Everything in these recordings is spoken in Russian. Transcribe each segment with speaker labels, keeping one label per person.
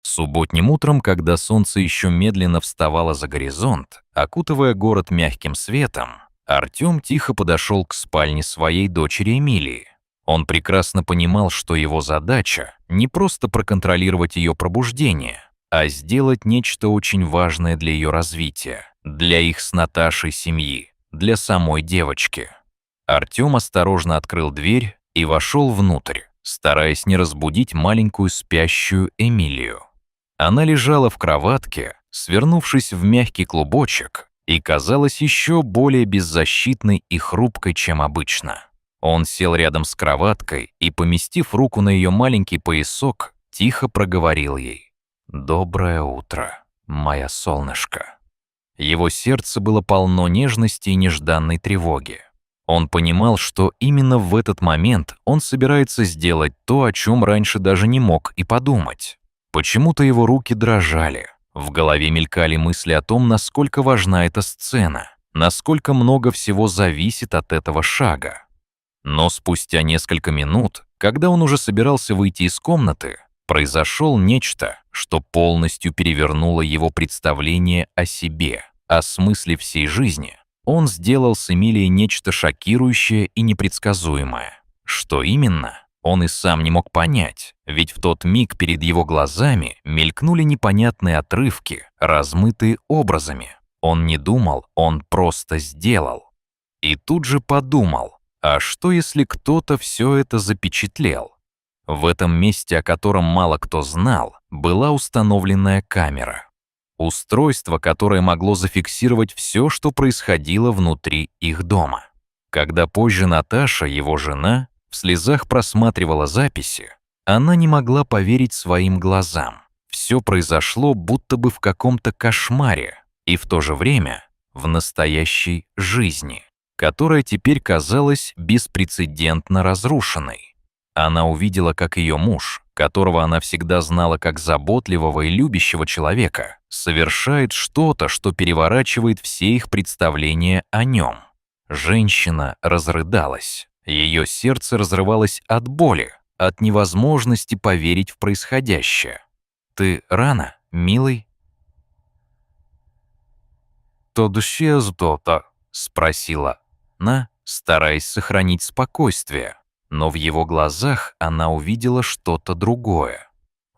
Speaker 1: Субботним утром, когда солнце еще медленно вставало за горизонт, окутывая город мягким светом, Артём тихо подошел к спальне своей дочери Эмилии. Он прекрасно понимал, что его задача не просто проконтролировать ее пробуждение, а сделать нечто очень важное для ее развития, для их с Наташей семьи, для самой девочки. Артём осторожно открыл дверь и вошел внутрь, стараясь не разбудить маленькую спящую Эмилию. Она лежала в кроватке, свернувшись в мягкий клубочек, и казалась еще более беззащитной и хрупкой, чем обычно. Он сел рядом с кроваткой и, поместив руку на ее маленький поясок, тихо проговорил ей: «Доброе утро, моя солнышко». Его сердце было полно нежности и нежданной тревоги. Он понимал, что именно в этот момент он собирается сделать то, о чем раньше даже не мог и подумать. Почему-то его руки дрожали. В голове мелькали мысли о том, насколько важна эта сцена, насколько много всего зависит от этого шага. Но спустя несколько минут, когда он уже собирался выйти из комнаты, произошло нечто, что полностью перевернуло его представление о себе, о смысле всей жизни. Он сделал с Эмилией нечто шокирующее и непредсказуемое. Что именно? Он и сам не мог понять, ведь в тот миг перед его глазами мелькнули непонятные отрывки, размытые образами. Он не думал, он просто сделал. И тут же подумал, а что если кто-то все это запечатлел? В этом месте, о котором мало кто знал, была установленная камера. Устройство, которое могло зафиксировать все, что происходило внутри их дома. Когда позже Наташа, его жена, в слезах просматривала записи, она не могла поверить своим глазам. Все произошло будто бы в каком-то кошмаре и в то же время в настоящей жизни, которая теперь казалась беспрецедентно разрушенной. Она увидела, как ее муж, которого она всегда знала как заботливого и любящего человека, совершает что-то, что переворачивает все их представления о нем. Женщина разрыдалась. Ее сердце разрывалось от боли, от невозможности поверить в происходящее. «Ты рано, милый?» «То что-то?» — спросила она, стараясь сохранить спокойствие. Но в его глазах она увидела что-то другое.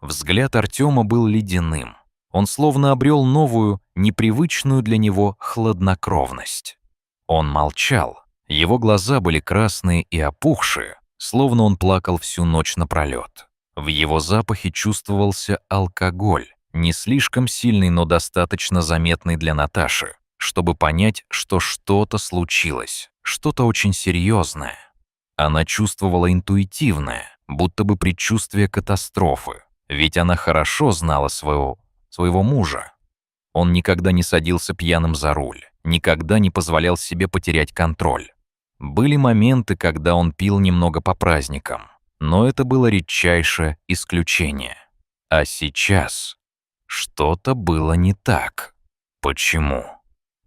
Speaker 1: Взгляд Артёма был ледяным. Он словно обрел новую, непривычную для него хладнокровность. Он молчал. Его глаза были красные и опухшие, словно он плакал всю ночь напролёт. В его запахе чувствовался алкоголь, не слишком сильный, но достаточно заметный для Наташи, чтобы понять, что что-то случилось, что-то очень серьезное. Она чувствовала интуитивное, будто бы предчувствие катастрофы, ведь она хорошо знала своего мужа. Он никогда не садился пьяным за руль, никогда не позволял себе потерять контроль. Были моменты, когда он пил немного по праздникам, но это было редчайшее исключение. А сейчас что-то было не так. Почему?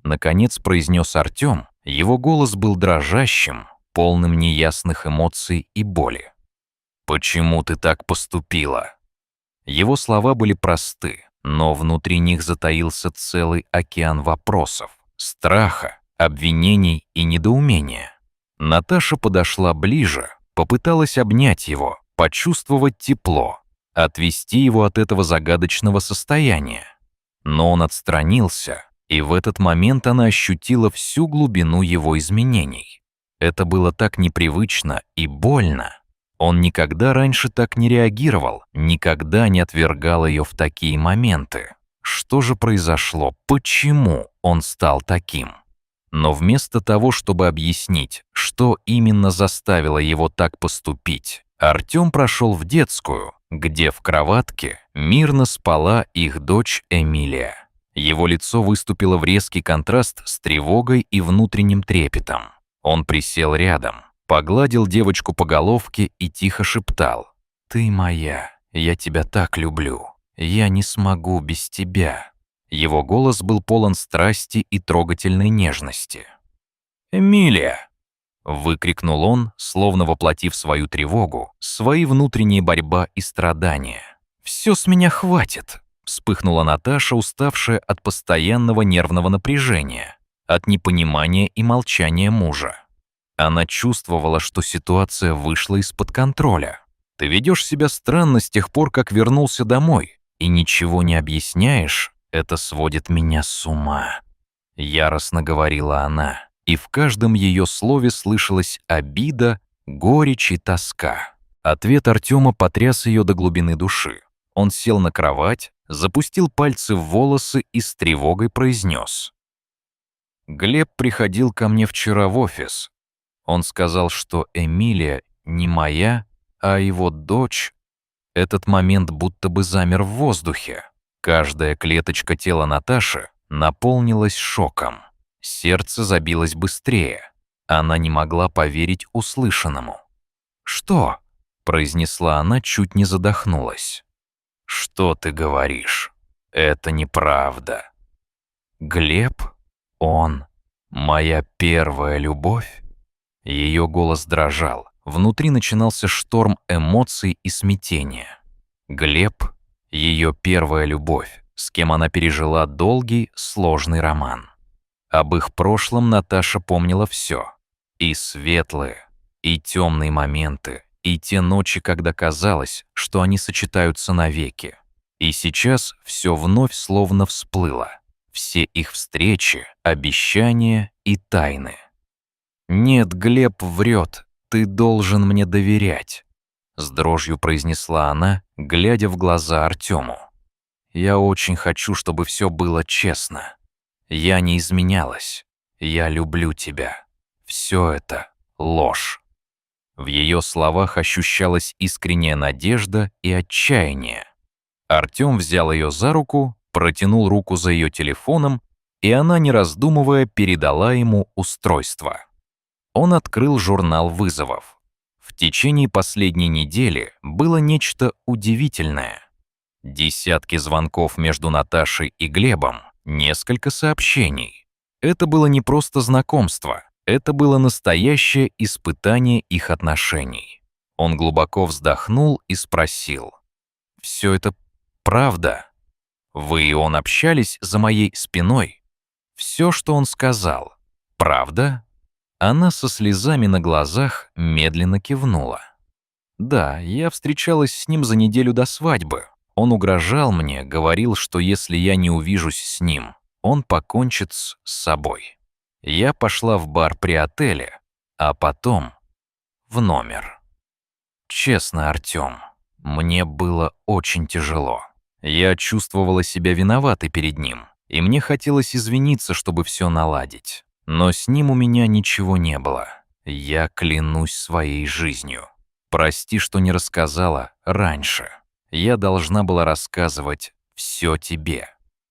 Speaker 1: Наконец произнес Артём, его голос был дрожащим, полным неясных эмоций и боли. «Почему ты так поступила?» Его слова были просты, но внутри них затаился целый океан вопросов, страха, обвинений и недоумения. Наташа подошла ближе, попыталась обнять его, почувствовать тепло, отвести его от этого загадочного состояния. Но он отстранился, и в этот момент она ощутила всю глубину его изменений. Это было так непривычно и больно. Он никогда раньше так не реагировал, никогда не отвергал ее в такие моменты. Что же произошло? Почему он стал таким? Но вместо того, чтобы объяснить, что именно заставило его так поступить, Артём прошел в детскую, где в кроватке мирно спала их дочь Эмилия. Его лицо выступило в резкий контраст с тревогой и внутренним трепетом. Он присел рядом, погладил девочку по головке и тихо шептал: «Ты моя, я тебя так люблю, я не смогу без тебя». Его голос был полон страсти и трогательной нежности. «Эмилия!» — выкрикнул он, словно воплотив свою тревогу, свои внутренние борьба и страдания. Все с меня хватит!» — вспыхнула Наташа, уставшая от постоянного нервного напряжения, от непонимания и молчания мужа. Она чувствовала, что ситуация вышла из-под контроля. «Ты ведешь себя странно с тех пор, как вернулся домой, и ничего не объясняешь, это сводит меня с ума», — яростно говорила она, и в каждом ее слове слышалась обида, горечь и тоска. Ответ Артема потряс ее до глубины души. Он сел на кровать, запустил пальцы в волосы и с тревогой произнес: «Глеб приходил ко мне вчера в офис. Он сказал, что Эмилия не моя, а его дочь». Этот момент будто бы замер в воздухе. Каждая клеточка тела Наташи наполнилась шоком. Сердце забилось быстрее. Она не могла поверить услышанному. «Что?» — произнесла она, чуть не задохнулась. «Что ты говоришь? Это неправда. Глеб, он моя первая любовь?» Ее голос дрожал. Внутри начинался шторм эмоций и смятения. Глеб — ее первая любовь, с кем она пережила долгий, сложный роман. Об их прошлом Наташа помнила все. И светлые, и темные моменты, и те ночи, когда казалось, что они сочетаются навеки. И сейчас все вновь словно всплыло. Все их встречи, обещания и тайны. «Нет, Глеб врет, ты должен мне доверять», — с дрожью произнесла она, глядя в глаза Артему. «Я очень хочу, чтобы все было честно. Я не изменялась. Я люблю тебя. Все это ложь». В ее словах ощущалась искренняя надежда и отчаяние. Артем взял ее за руку, протянул руку за ее телефоном, и она, не раздумывая, передала ему устройство. Он открыл журнал вызовов. В течение последней недели было нечто удивительное. Десятки звонков между Наташей и Глебом, несколько сообщений. Это было не просто знакомство, это было настоящее испытание их отношений. Он глубоко вздохнул и спросил: «Все это правда? Вы и он общались за моей спиной? Все, что он сказал, правда?» Она со слезами на глазах медленно кивнула. «Да, я встречалась с ним за неделю до свадьбы. Он угрожал мне, говорил, что если я не увижусь с ним, он покончит с собой. Я пошла в бар при отеле, а потом в номер. Честно, Артём, мне было очень тяжело. Я чувствовала себя виноватой перед ним, и мне хотелось извиниться, чтобы все наладить. Но с ним у меня ничего не было. Я клянусь своей жизнью. Прости, что не рассказала раньше. Я должна была рассказывать все тебе».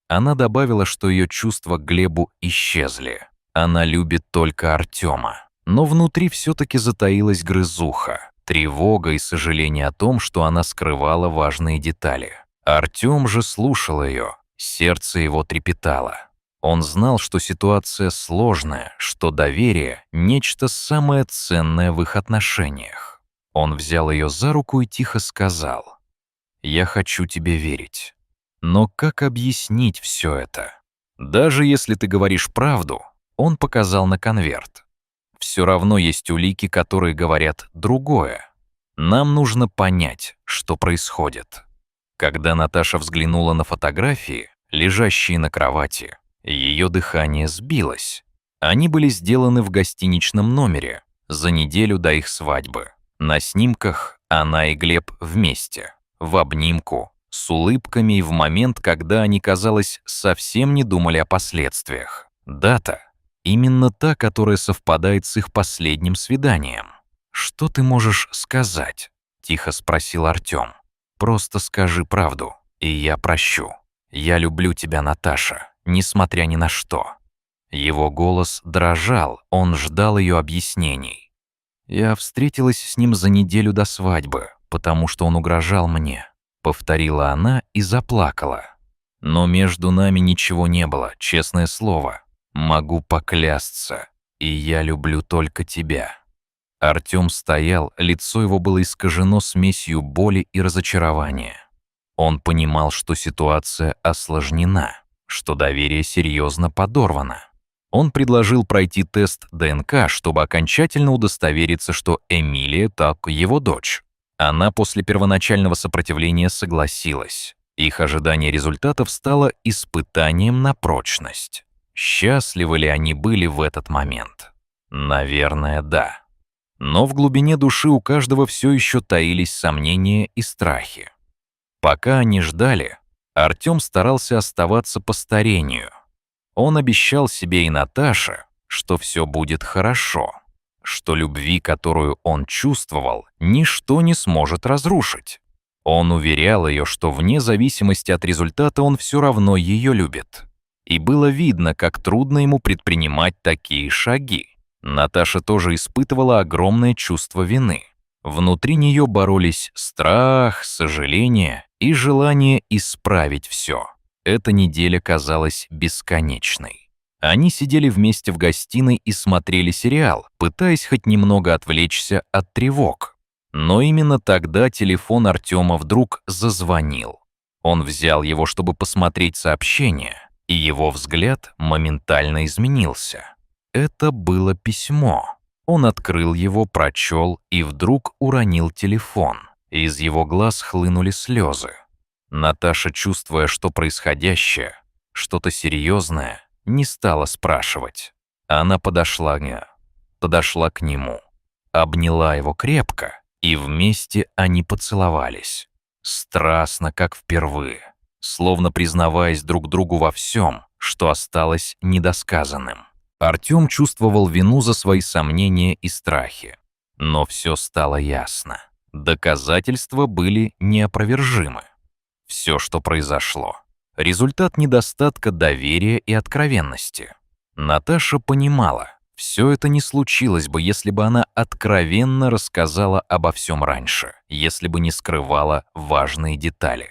Speaker 1: Она добавила, что ее чувства к Глебу исчезли. Она любит только Артема. Но внутри все-таки затаилась грызуха, тревога и сожаление о том, что она скрывала важные детали. Артем же слушал ее, сердце его трепетало. Он знал, что ситуация сложная, что доверие — нечто самое ценное в их отношениях. Он взял ее за руку и тихо сказал: «Я хочу тебе верить. Но как объяснить все это? Даже если ты говоришь правду», — он показал на конверт, «все равно есть улики, которые говорят другое. Нам нужно понять, что происходит». Когда Наташа взглянула на фотографии, лежащие на кровати, ее дыхание сбилось. Они были сделаны в гостиничном номере за неделю до их свадьбы. На снимках она и Глеб вместе, в обнимку, с улыбками и в момент, когда они, казалось, совсем не думали о последствиях. Дата — именно та, которая совпадает с их последним свиданием. «Что ты можешь сказать?» — тихо спросил Артем. «Просто скажи правду, и я прощу. Я люблю тебя, Наташа, несмотря ни на что». Его голос дрожал, он ждал ее объяснений. «Я встретилась с ним за неделю до свадьбы, потому что он угрожал мне», — повторила она и заплакала. «Но между нами ничего не было, честное слово. Могу поклясться, и я люблю только тебя». Артем стоял, лицо его было искажено смесью боли и разочарования. Он понимал, что ситуация осложнена, что доверие серьезно подорвано. Он предложил пройти тест ДНК, чтобы окончательно удостовериться, что Эмилия так его дочь. Она после первоначального сопротивления согласилась. Их ожидание результатов стало испытанием на прочность. Счастливы ли они были в этот момент? Наверное, да. Но в глубине души у каждого все еще таились сомнения и страхи. Пока они ждали, Артём старался оставаться по старению. Он обещал себе и Наташе, что все будет хорошо, что любви, которую он чувствовал, ничто не сможет разрушить. Он уверял ее, что вне зависимости от результата он все равно ее любит. И было видно, как трудно ему предпринимать такие шаги. Наташа тоже испытывала огромное чувство вины. Внутри нее боролись страх, сожаление и желание исправить все. Эта неделя казалась бесконечной. Они сидели вместе в гостиной и смотрели сериал, пытаясь хоть немного отвлечься от тревог. Но именно тогда телефон Артёма вдруг зазвонил. Он взял его, чтобы посмотреть сообщение, и его взгляд моментально изменился. Это было письмо. Он открыл его, прочел и вдруг уронил телефон. Из его глаз хлынули слезы. Наташа, чувствуя, что происходящее, что-то серьезное, не стала спрашивать. Она подошла к нему, обняла его крепко, и вместе они поцеловались. Страстно, как впервые, словно признаваясь друг другу во всем, что осталось недосказанным. Артём чувствовал вину за свои сомнения и страхи. Но все стало ясно. Доказательства были неопровержимы. Все, что произошло, результат недостатка доверия и откровенности. Наташа понимала, все это не случилось бы, если бы она откровенно рассказала обо всем раньше, если бы не скрывала важные детали.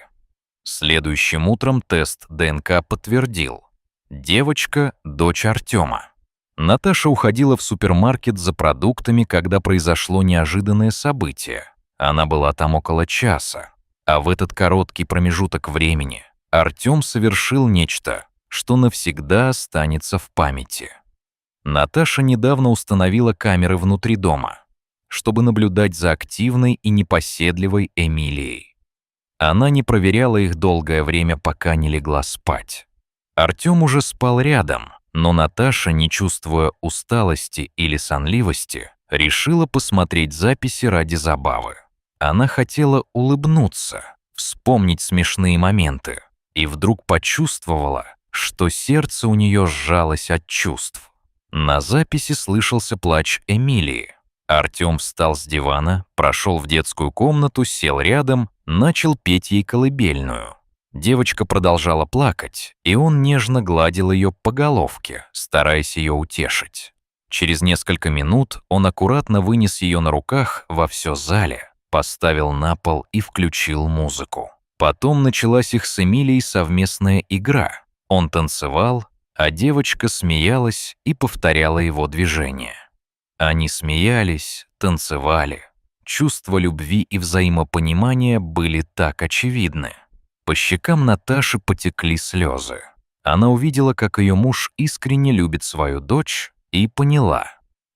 Speaker 1: Следующим утром тест ДНК подтвердил: девочка — дочь Артёма. Наташа уходила в супермаркет за продуктами, когда произошло неожиданное событие. Она была там около часа. А в этот короткий промежуток времени Артём совершил нечто, что навсегда останется в памяти. Наташа недавно установила камеры внутри дома, чтобы наблюдать за активной и непоседливой Эмилией. Она не проверяла их долгое время, пока не легла спать. Артём уже спал рядом, но Наташа, не чувствуя усталости или сонливости, решила посмотреть записи ради забавы. Она хотела улыбнуться, вспомнить смешные моменты, и вдруг почувствовала, что сердце у нее сжалось от чувств. На записи слышался плач Эмилии. Артём встал с дивана, прошел в детскую комнату, сел рядом, начал петь ей колыбельную. Девочка продолжала плакать, и он нежно гладил ее по головке, стараясь ее утешить. Через несколько минут он аккуратно вынес ее на руках во все зале, поставил на пол и включил музыку. Потом началась их с Эмилией совместная игра. Он танцевал, а девочка смеялась и повторяла его движения. Они смеялись, танцевали. Чувства любви и взаимопонимания были так очевидны. По щекам Наташи потекли слезы. Она увидела, как ее муж искренне любит свою дочь, и поняла,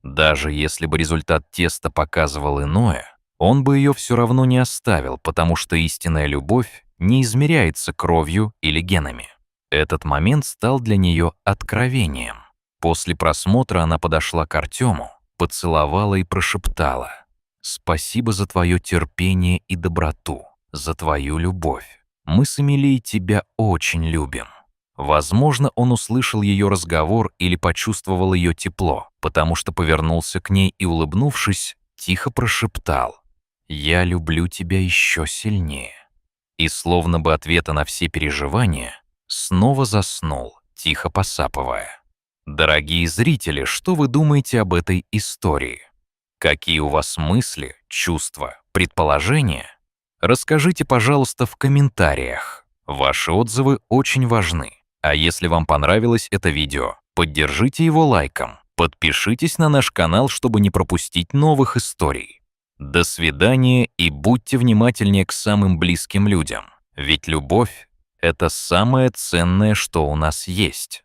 Speaker 1: даже если бы результат теста показывал иное, он бы ее все равно не оставил, потому что истинная любовь не измеряется кровью или генами. Этот момент стал для нее откровением. После просмотра она подошла к Артёму, поцеловала и прошептала: «Спасибо за твое терпение и доброту, за твою любовь. Мы с Эмилией тебя очень любим». Возможно, он услышал ее разговор или почувствовал ее тепло, потому что повернулся к ней и, улыбнувшись, тихо прошептал: «Я люблю тебя еще сильнее». И словно бы ответа на все переживания, снова заснул, тихо посапывая. Дорогие зрители, что вы думаете об этой истории? Какие у вас мысли, чувства, предположения? Расскажите, пожалуйста, в комментариях. Ваши отзывы очень важны. А если вам понравилось это видео, поддержите его лайком. Подпишитесь на наш канал, чтобы не пропустить новых историй. До свидания и будьте внимательнее к самым близким людям. Ведь любовь — это самое ценное, что у нас есть.